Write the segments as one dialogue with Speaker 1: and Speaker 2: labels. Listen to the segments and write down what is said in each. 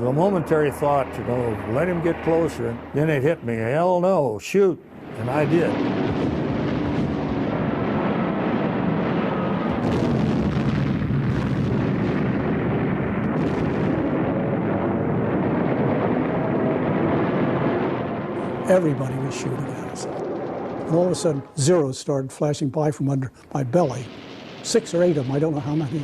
Speaker 1: a momentary thought, you know, let him get closer. Then it hit me, hell no, shoot. And I did.
Speaker 2: Everybody was shooting at us. And all of a sudden, zeros started flashing by from under my belly. 6 or 8 of them, I don't know how many.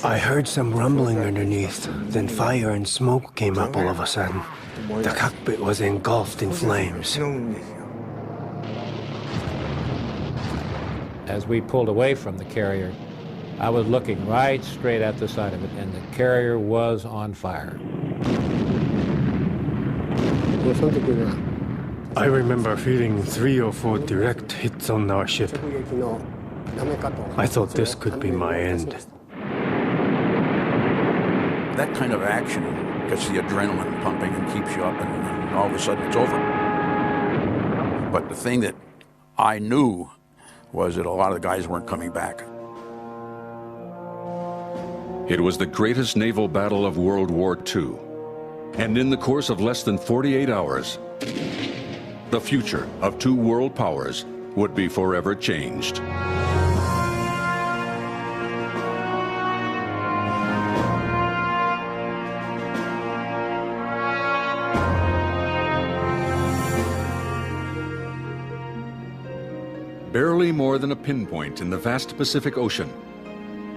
Speaker 3: I heard some rumbling underneath, then fire and smoke came up all of a sudden. The cockpit was engulfed in flames.
Speaker 4: As we pulled away from the carrier, I was looking right straight at the side of it, and the carrier was on fire.
Speaker 3: I remember feeling 3 or 4 direct hits on our ship. I thought this could be my end.
Speaker 5: That kind of action gets the adrenaline pumping and keeps you up, and all of a sudden it's over. But the thing that I knew was that a lot of the guys weren't coming back.
Speaker 6: It was the greatest naval battle of World War II. And in the course of less than 48 hours, the future of 2 world powers would be forever changed. Barely more than a pinpoint in the vast Pacific Ocean,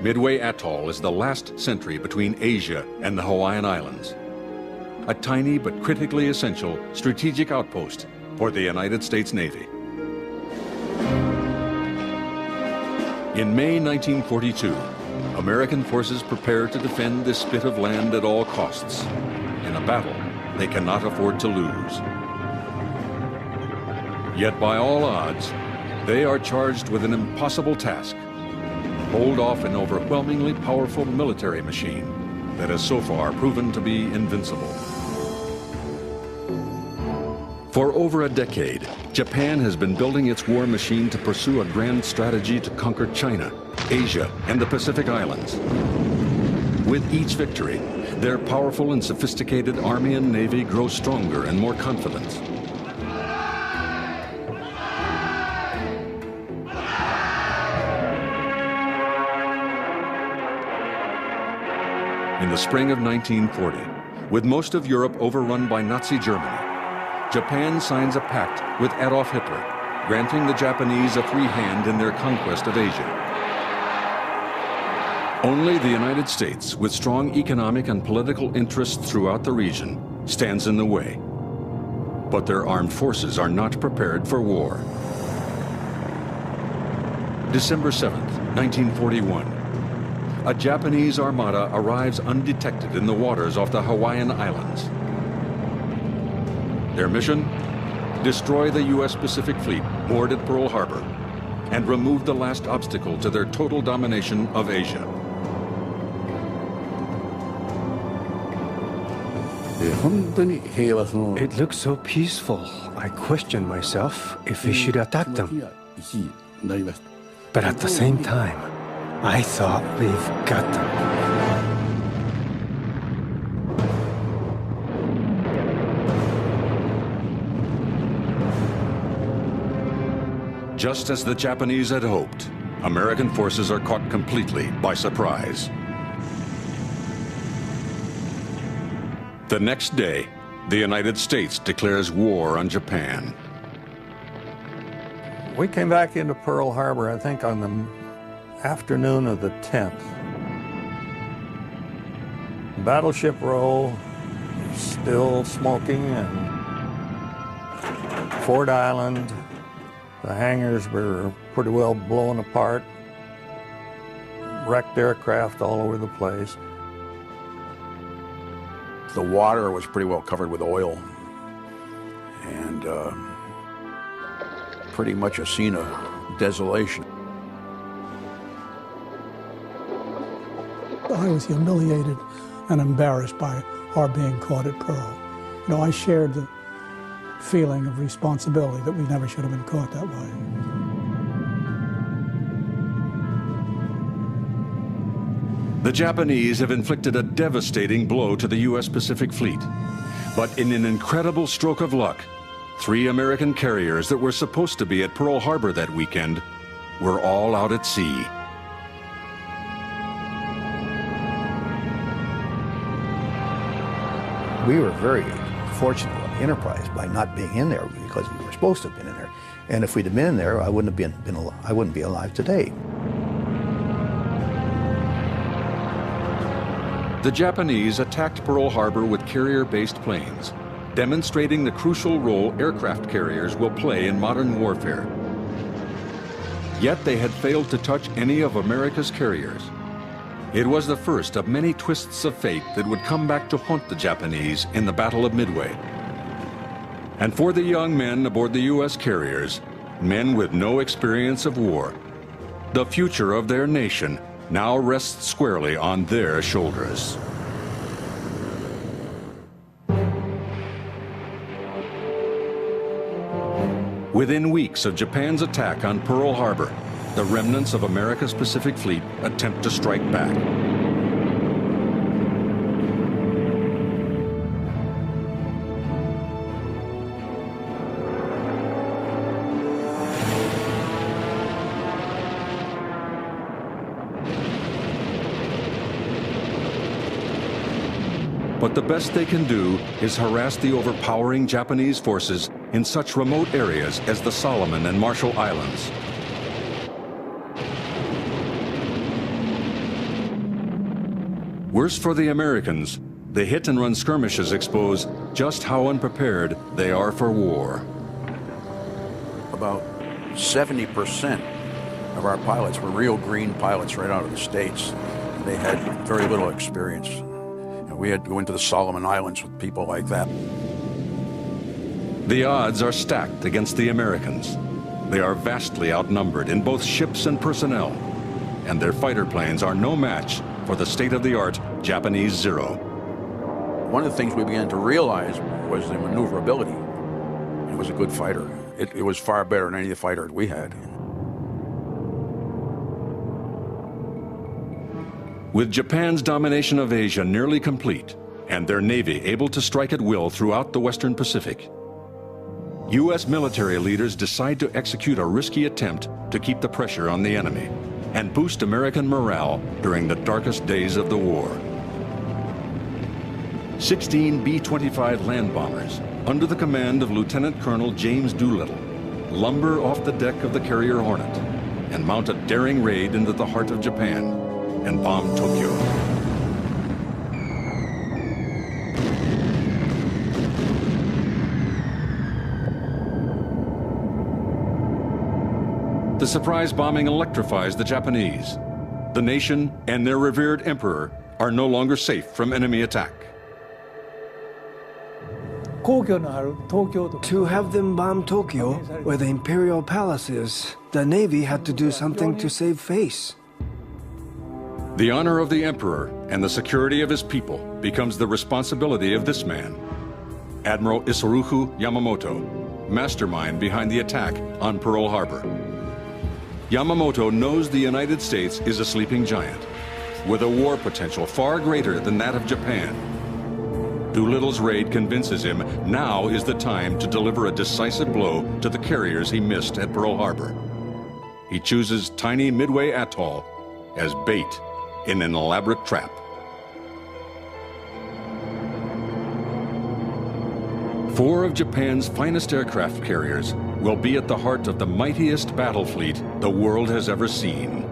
Speaker 6: Midway Atoll is the last sentry between Asia and the Hawaiian Islands. A tiny but critically essential strategic outpost for the United States Navy. In May 1942, American forces prepare to defend this bit of land at all costs, in a battle they cannot afford to lose. Yet by all odds, they are charged with an impossible task: hold off an overwhelmingly powerful military machine that has so far proven to be invincible. For over a decade, Japan has been building its war machine to pursue a grand strategy to conquer China, Asia, and the Pacific Islands. With each victory, their powerful and sophisticated army and navy grow stronger and more confident. In the spring of 1940, with most of Europe overrun by Nazi Germany, Japan signs a pact with Adolf Hitler, granting the Japanese a free hand in their conquest of Asia. Only the United States, with strong economic and political interests throughout the region, stands in the way. But their armed forces are not prepared for war. December 7th, 1941. A Japanese armada arrives undetected in the waters off the Hawaiian Islands. Their mission? Destroy the U.S. Pacific Fleet moored at Pearl Harbor and remove the last obstacle to their total domination of Asia.
Speaker 3: It looked so peaceful. I questioned myself if we should attack them. But at the same time, I thought we've got them.
Speaker 6: Just as the Japanese had hoped, American forces are caught completely by surprise. The next day, the United States declares war on Japan.
Speaker 1: We came back into Pearl Harbor, I think, on the afternoon of the 10th. Battleship Row still smoking, and Ford Island, the hangars were pretty well blown apart, wrecked aircraft all over the place.
Speaker 5: The water was pretty well covered with oil, and pretty much a scene of desolation.
Speaker 2: I was humiliated and embarrassed by our being caught at Pearl. You know, I shared the feeling of responsibility that we never should have been caught that way.
Speaker 6: The Japanese have inflicted a devastating blow to the U.S. Pacific Fleet. But in an incredible stroke of luck, 3 American carriers that were supposed to be at Pearl Harbor that weekend were all out at sea.
Speaker 7: We were very fortunate on the Enterprise by not being in there because we were supposed to have been in there. And if we'd have been in there, I wouldn't be alive today.
Speaker 6: The Japanese attacked Pearl Harbor with carrier-based planes, demonstrating the crucial role aircraft carriers will play in modern warfare. Yet they had failed to touch any of America's carriers. It was the first of many twists of fate that would come back to haunt the Japanese in the Battle of Midway. And for the young men aboard the U.S. carriers, men with no experience of war, the future of their nation now rests squarely on their shoulders. Within weeks of Japan's attack on Pearl Harbor, the remnants of America's Pacific Fleet attempt to strike back. But the best they can do is harass the overpowering Japanese forces in such remote areas as the Solomon and Marshall Islands. Worse for the Americans, the hit-and-run skirmishes expose just how unprepared they are for war.
Speaker 5: About 70% of our pilots were real green pilots right out of the States. They had very little experience. And we had to go into the Solomon Islands with people like that.
Speaker 6: The odds are stacked against the Americans. They are vastly outnumbered in both ships and personnel, and their fighter planes are no match for the state-of-the-art Japanese Zero.
Speaker 5: One of the things we began to realize was the maneuverability. It was a good fighter. It was far better than any fighter we had.
Speaker 6: With Japan's domination of Asia nearly complete, and their navy able to strike at will throughout the Western Pacific, U.S. military leaders decide to execute a risky attempt to keep the pressure on the enemy and boost American morale during the darkest days of the war. 16 B-25 land bombers, under the command of Lieutenant Colonel James Doolittle, lumber off the deck of the carrier Hornet and mount a daring raid into the heart of Japan and bomb Tokyo. The surprise bombing electrifies the Japanese. The nation and their revered emperor are no longer safe from enemy attack.
Speaker 8: To have them bomb Tokyo, where the imperial palace is, the Navy had to do something to save face.
Speaker 6: The honor of the emperor and the security of his people becomes the responsibility of this man, Admiral Isoroku Yamamoto, mastermind behind the attack on Pearl Harbor. Yamamoto knows the United States is a sleeping giant, with a war potential far greater than that of Japan. Doolittle's raid convinces him now is the time to deliver a decisive blow to the carriers he missed at Pearl Harbor. He chooses tiny Midway Atoll as bait in an elaborate trap. Four of Japan's finest aircraft carriers will be at the heart of the mightiest battle fleet the world has ever seen.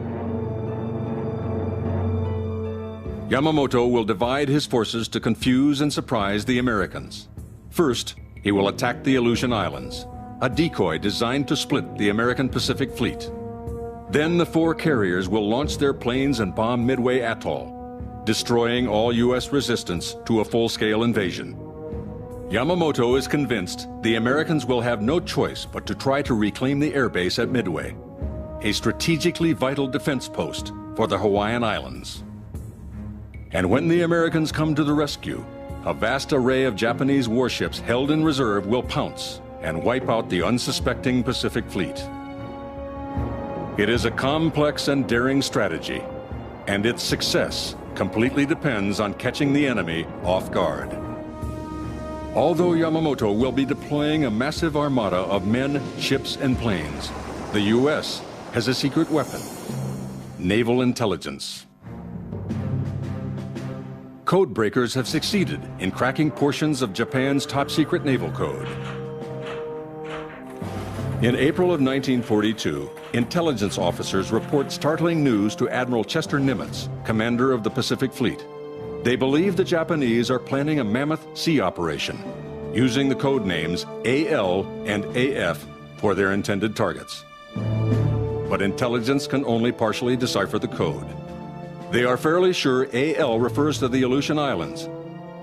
Speaker 6: Yamamoto will divide his forces to confuse and surprise the Americans. First, he will attack the Aleutian Islands, a decoy designed to split the American Pacific Fleet. Then the four carriers will launch their planes and bomb Midway Atoll, destroying all U.S. resistance to a full-scale invasion. Yamamoto is convinced the Americans will have no choice but to try to reclaim the airbase at Midway, a strategically vital defense post for the Hawaiian Islands. And when the Americans come to the rescue, a vast array of Japanese warships held in reserve will pounce and wipe out the unsuspecting Pacific Fleet. It is a complex and daring strategy, and its success completely depends on catching the enemy off guard. Although Yamamoto will be deploying a massive armada of men, ships, and planes, the U.S. has a secret weapon: naval intelligence. Code breakers have succeeded in cracking portions of Japan's top-secret naval code. In April of 1942, intelligence officers report startling news to Admiral Chester Nimitz, commander of the Pacific Fleet. They believe the Japanese are planning a mammoth sea operation, using the code names AL and AF for their intended targets. But intelligence can only partially decipher the code. They are fairly sure AL refers to the Aleutian Islands,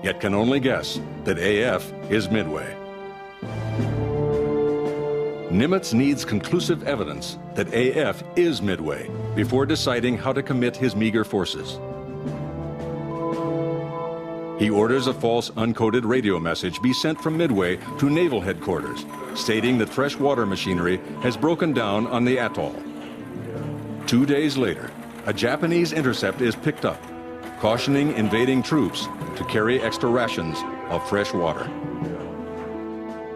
Speaker 6: yet can only guess that AF is Midway. Nimitz needs conclusive evidence that AF is Midway before deciding how to commit his meager forces. He orders a false uncoded radio message be sent from Midway to naval headquarters, stating that fresh water machinery has broken down on the atoll. 2 days later, a Japanese intercept is picked up, cautioning invading troops to carry extra rations of fresh water.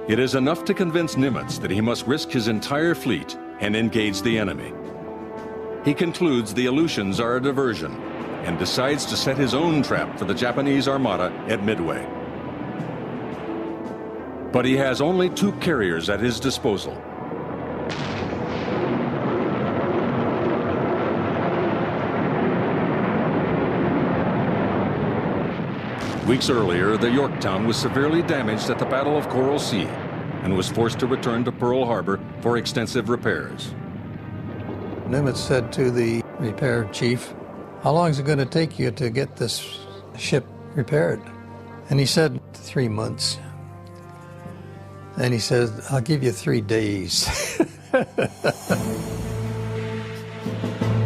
Speaker 6: It is enough to convince Nimitz that he must risk his entire fleet and engage the enemy. He concludes the Aleutians are a diversion and decides to set his own trap for the Japanese armada at Midway. But he has only 2 carriers at his disposal. Weeks earlier, the Yorktown was severely damaged at the Battle of Coral Sea and was forced to return to Pearl Harbor for extensive repairs.
Speaker 7: Nimitz said to the repair chief, "How long is it going to take you to get this ship repaired?" And he said, 3 months. And he said, "I'll give you 3 days."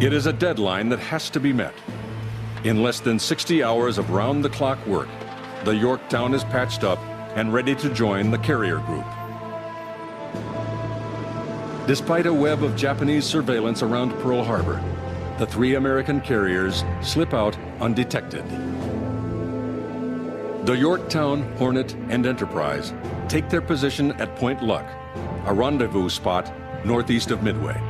Speaker 6: It is a deadline that has to be met. In less than 60 hours of round-the-clock work, the Yorktown is patched up and ready to join the carrier group. Despite a web of Japanese surveillance around Pearl Harbor, the 3 American carriers slip out undetected. The Yorktown, Hornet, and Enterprise take their position at Point Luck, a rendezvous spot northeast of Midway.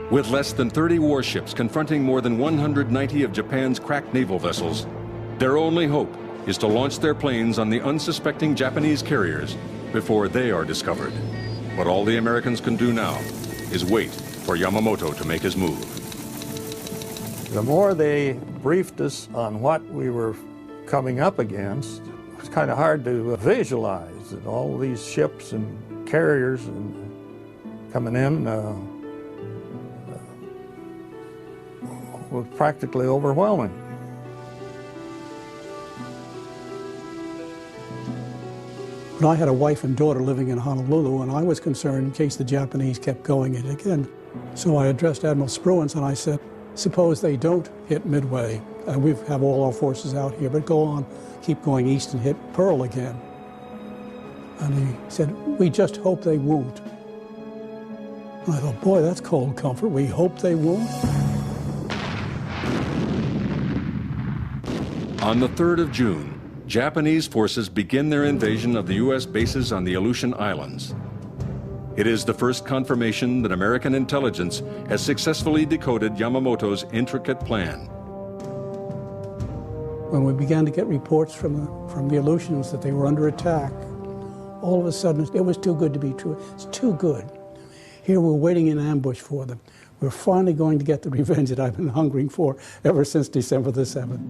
Speaker 6: With less than 30 warships confronting more than 190 of Japan's crack naval vessels, their only hope is to launch their planes on the unsuspecting Japanese carriers before they are discovered. But all the Americans can do now is wait for Yamamoto to make his move.
Speaker 1: The more they briefed us on what we were coming up against, it was kind of hard to visualize that all these ships and carriers and coming in was practically overwhelming.
Speaker 2: But I had a wife and daughter living in Honolulu, and I was concerned in case the Japanese kept going in again. So I addressed Admiral Spruance and I said, "Suppose they don't hit Midway, and we have all our forces out here, but go on, keep going east and hit Pearl again." And he said, "We just hope they won't." And I thought, boy, that's cold comfort. We hope they won't.
Speaker 6: On the 3rd of June, Japanese forces begin their invasion of the U.S. bases on the Aleutian Islands. It is the first confirmation that American intelligence has successfully decoded Yamamoto's intricate plan.
Speaker 2: When we began to get reports from the Aleutians that they were under attack, all of a sudden it was too good to be true. It's too good. Here we're waiting in ambush for them. We're finally going to get the revenge that I've been hungering for ever since December the 7th.